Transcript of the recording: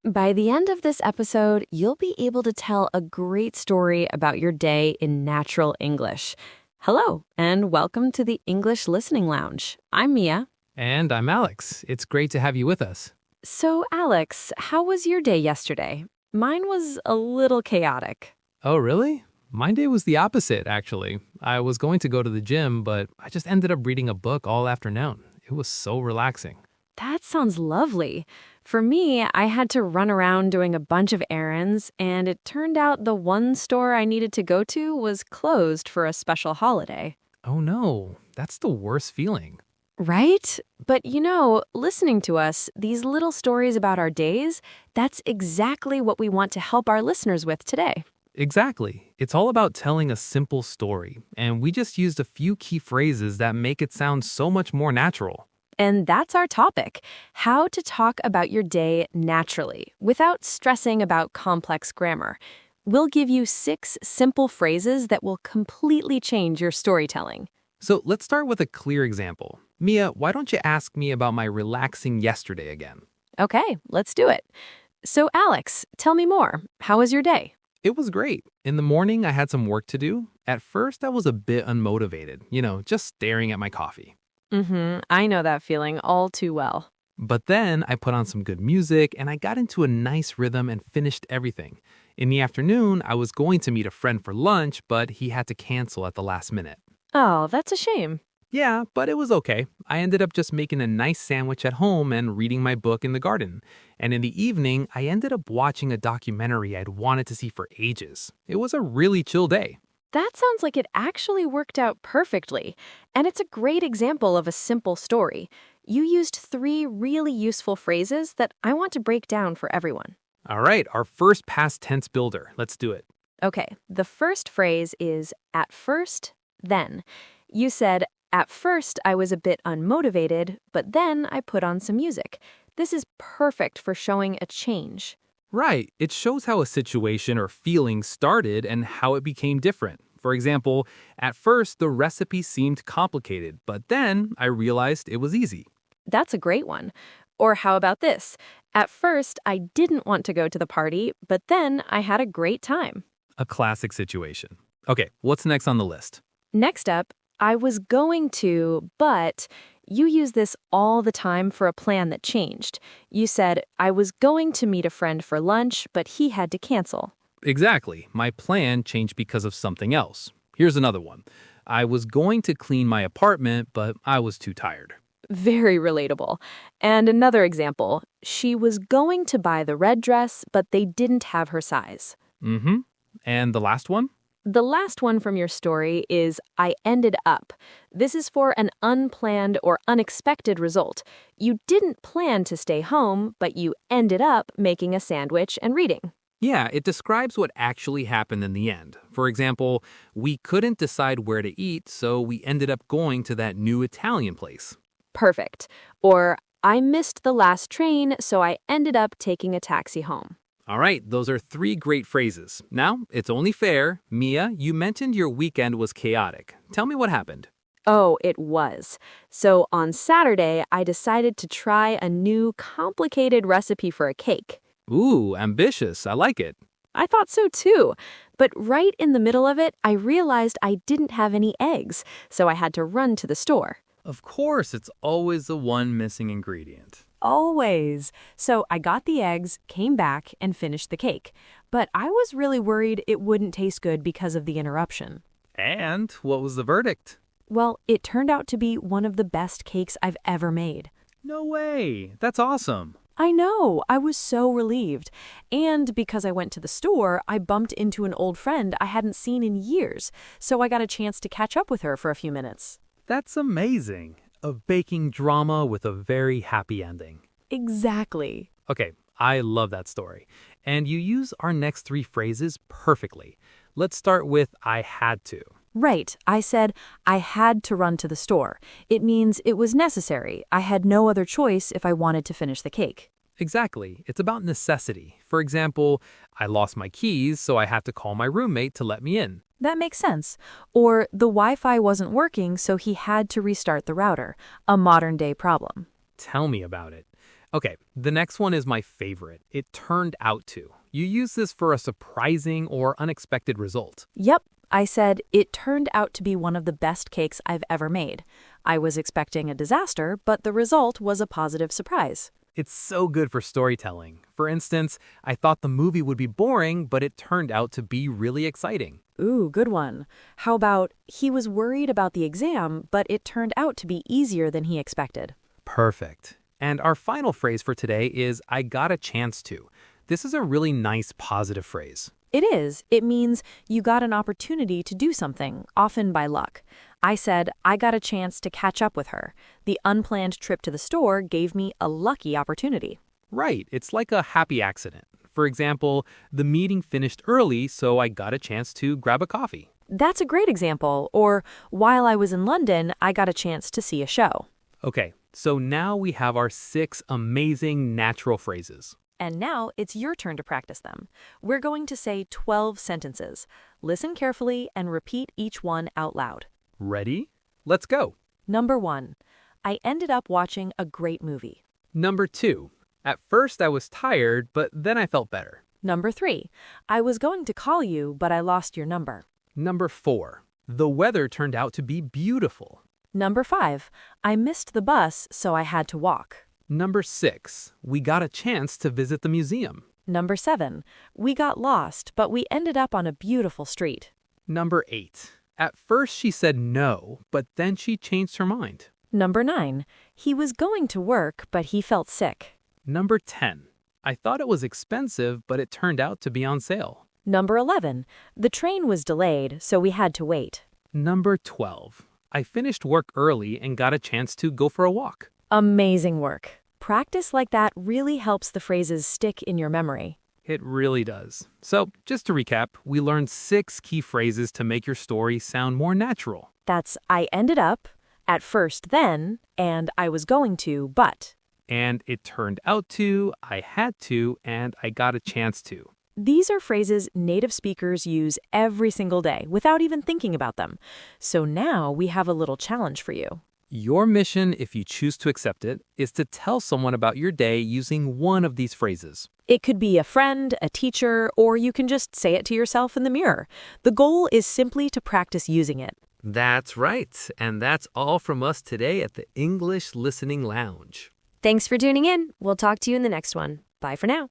By the end of this episode, you'll be able to tell a great story about your day in natural English. Hello, and welcome to the English Listening Lounge. I'm Mia. And I'm Alex. It's great to have you with us. So, Alex, how was your day yesterday? Mine was a little chaotic. Oh, really? My day was the opposite, actually. I was going to go to the gym, but I just ended up reading a book all afternoon. It was so relaxing. That sounds lovely. For me, I had to run around doing a bunch of errands, and it turned out the one store I needed to go to was closed for a special holiday. Oh no, that's the worst feeling. Right? But listening to us, these little stories about our days, that's exactly what we want to help our listeners with today. Exactly. It's all about telling a simple story, and we just used a few key phrases that make it sound so much more natural. And that's our topic, how to talk about your day naturally, without stressing about complex grammar. We'll give you 6 simple phrases that will completely change your storytelling. So let's start with a clear example. Mia, why don't you ask me about my relaxing yesterday again? Okay, let's do it. So Alex, tell me more. How was your day? It was great. In the morning, I had some work to do. At first, I was a bit unmotivated, just staring at my coffee. I know that feeling all too well. But then I put on some good music and I got into a nice rhythm and finished everything. In the afternoon, I was going to meet a friend for lunch, but he had to cancel at the last minute. Oh, that's a shame. Yeah, but it was okay. I ended up just making a nice sandwich at home and reading my book in the garden. And in the evening, I ended up watching a documentary I'd wanted to see for ages. It was a really chill day. That sounds like it actually worked out perfectly. And it's a great example of a simple story. You used 3 really useful phrases that I want to break down for everyone. All right, our first past tense builder. Let's do it. Okay, the first phrase is at first, then. You said, at first I was a bit unmotivated, but then I put on some music. This is perfect for showing a change. Right. It shows how a situation or feeling started and how it became different. For example, at first the recipe seemed complicated, but then I realized it was easy. That's a great one. Or how about this? At first, I didn't want to go to the party, but then I had a great time. A classic situation. Okay, what's next on the list? Next up, I was going to, but you use this all the time for a plan that changed. You said, I was going to meet a friend for lunch, but he had to cancel. Exactly. My plan changed because of something else. Here's another one. I was going to clean my apartment, but I was too tired. Very relatable. And another example, she was going to buy the red dress, but they didn't have her size. And the last one? The last one from your story is I ended up. This is for an unplanned or unexpected result. You didn't plan to stay home, but you ended up making a sandwich and reading. Yeah, it describes what actually happened in the end. For example, we couldn't decide where to eat, so we ended up going to that new Italian place. Perfect. Or I missed the last train, so I ended up taking a taxi home. All right, those are 3 great phrases. Now, it's only fair. Mia, you mentioned your weekend was chaotic. Tell me what happened. Oh, it was. So on Saturday, I decided to try a new complicated recipe for a cake. Ooh, ambitious. I like it. I thought so too. But right in the middle of it, I realized I didn't have any eggs, so I had to run to the store. Of course, it's always the one missing ingredient. Always. So I got the eggs, came back, and finished the cake. But I was really worried it wouldn't taste good because of the interruption. And what was the verdict? Well, it turned out to be one of the best cakes I've ever made. No way. That's awesome. I know. I was so relieved. And because I went to the store, I bumped into an old friend I hadn't seen in years. So I got a chance to catch up with her for a few minutes. That's amazing. A baking drama with a very happy ending. Exactly. Okay, I love that story. And you use our next 3 phrases perfectly. Let's start with I had to. Right. I said, I had to run to the store. It means it was necessary. I had no other choice if I wanted to finish the cake. Exactly. It's about necessity. For example, I lost my keys, so I had to call my roommate to let me in. That makes sense. Or the Wi-Fi wasn't working, so he had to restart the router. A modern-day problem. Tell me about it. Okay, the next one is my favorite. It turned out to. You use this for a surprising or unexpected result. Yep, I said, it turned out to be one of the best cakes I've ever made. I was expecting a disaster, but the result was a positive surprise. It's so good for storytelling. For instance, I thought the movie would be boring, but it turned out to be really exciting. Ooh, good one. How about, he was worried about the exam, but it turned out to be easier than he expected. Perfect. And our final phrase for today is I got a chance to. This is a really nice positive phrase. It is. It means you got an opportunity to do something, often by luck. I said, I got a chance to catch up with her. The unplanned trip to the store gave me a lucky opportunity. Right, it's like a happy accident. For example, the meeting finished early, so I got a chance to grab a coffee. That's a great example. Or, while I was in London, I got a chance to see a show. Okay, so now we have our 6 amazing natural phrases. And now it's your turn to practice them. We're going to say 12 sentences. Listen carefully and repeat each one out loud. Ready? Let's go. Number 1. I ended up watching a great movie. Number 2. At first I was tired, but then I felt better. Number 3. I was going to call you, but I lost your number. Number 4. The weather turned out to be beautiful. Number 5. I missed the bus, so I had to walk. Number 6. We got a chance to visit the museum. Number 7. We got lost, but we ended up on a beautiful street. Number 8. At first she said no, but then she changed her mind. Number 9. He was going to work, but he felt sick. Number 10. I thought it was expensive, but it turned out to be on sale. Number 11. The train was delayed, so we had to wait. Number 12. I finished work early and got a chance to go for a walk. Amazing work. Practice like that really helps the phrases stick in your memory. It really does. So, just to recap, we learned 6 key phrases to make your story sound more natural. That's I ended up, at first then, and I was going to, but. And it turned out to, I had to, and I got a chance to. These are phrases native speakers use every single day without even thinking about them. So now we have a little challenge for you. Your mission, if you choose to accept it, is to tell someone about your day using one of these phrases. It could be a friend, a teacher, or you can just say it to yourself in the mirror. The goal is simply to practice using it. That's right. And that's all from us today at the English Listening Lounge. Thanks for tuning in. We'll talk to you in the next one. Bye for now.